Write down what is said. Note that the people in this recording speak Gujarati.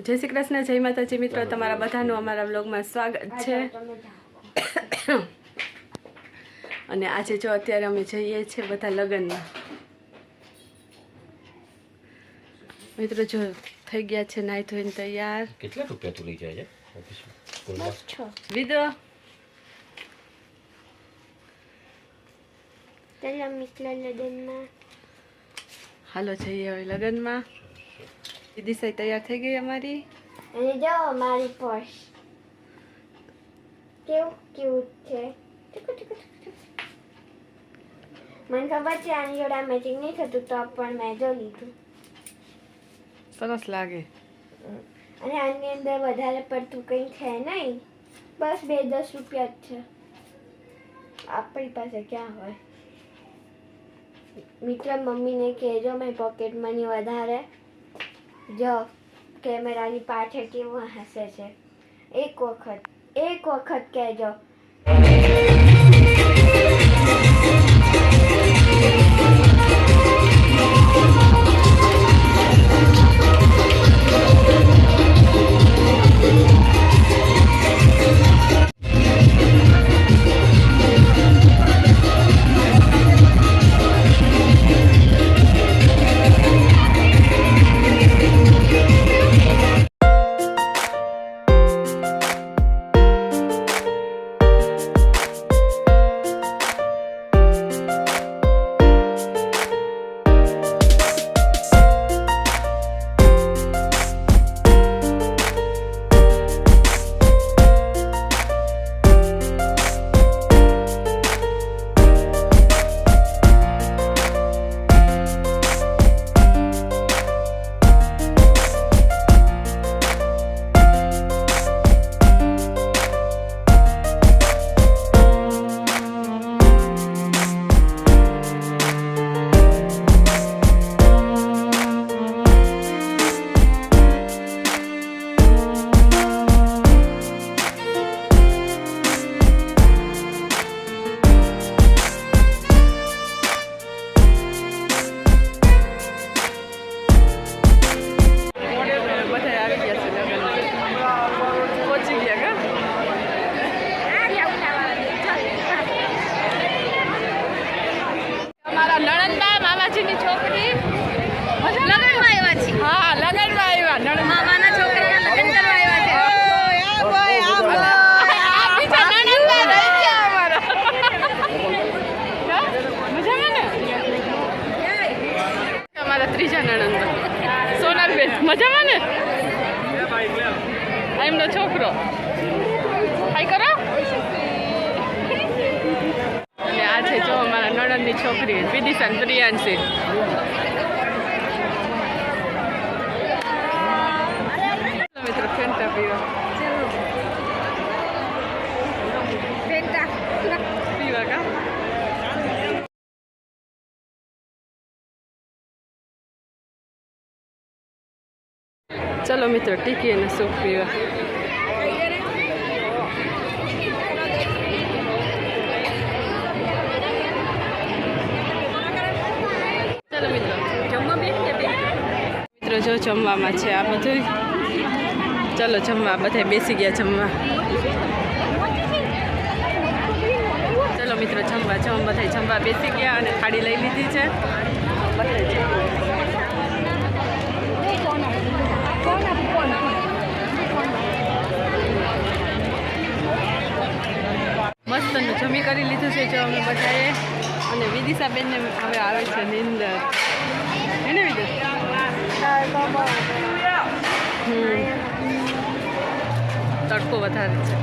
જય શ્રી કૃષ્ણ, જય માતાજી મિત્રો, તમારા બધાનું અમારા વ્લોગમાં સ્વાગત છે। અને આજે જો અત્યારે અમે જઈએ છીએ બધા લગ્નમાં। મિત્રો જો થઈ ગયા છે નાઈ ધોઈને તૈયાર। કેટલા રૂપિયા તું લઈ જાય છે ઓફિસમાં? વિદો ચલો મિત્રો લગ્નમાં હાલો જઈએ હવે લગ્નમાં। દિશા તૈયાર થઈ ગઈ અમારી। અને જો મારી પર્સ કેવું ક્યુટ છે। મને ખબર છે આની જોડે મેચિંગ નહીં થતું તો પણ મેં જો લીધું। સરસ લાગે। અને આની અંદર વધારે પડતું કંઈ છે નહીં, બસ 2-10 રૂપિયા જ છે। આપણી પાસે ક્યાં હોય। મિત્ર મમ્મીને કહેજો મેં પોકેટ મની વધારે જો કેમેરાની પાછળ કેવું હસે છે। એક વખત કહેજો। ત્રીજા નણંદ સોનલબેન મજામાં ને? એમનો છોકરો હાઈ કરો। અને આ છે જો અમારા નણંદની છોકરી વિદિશા પ્રિયાંશી। મિત્રો ફેન્ટા પીવા પીવા કા चलो मित्रों टीकी અને सूप पीवा। चलो મિત્રો જો જમવામાં છે આ બધું। ચલો જમવા બધા બેસી ગયા જમવા। ચલો મિત્રો જમવા બધા જમવા બેસી ગયા અને થાળી લઈ લીધી છે મસ્તનું જમી કરી લીધું છે જો અમે બધાએ। અને વિદિશાબેનને હવે આવે છે નીંદર એને તડકો વધારે છે।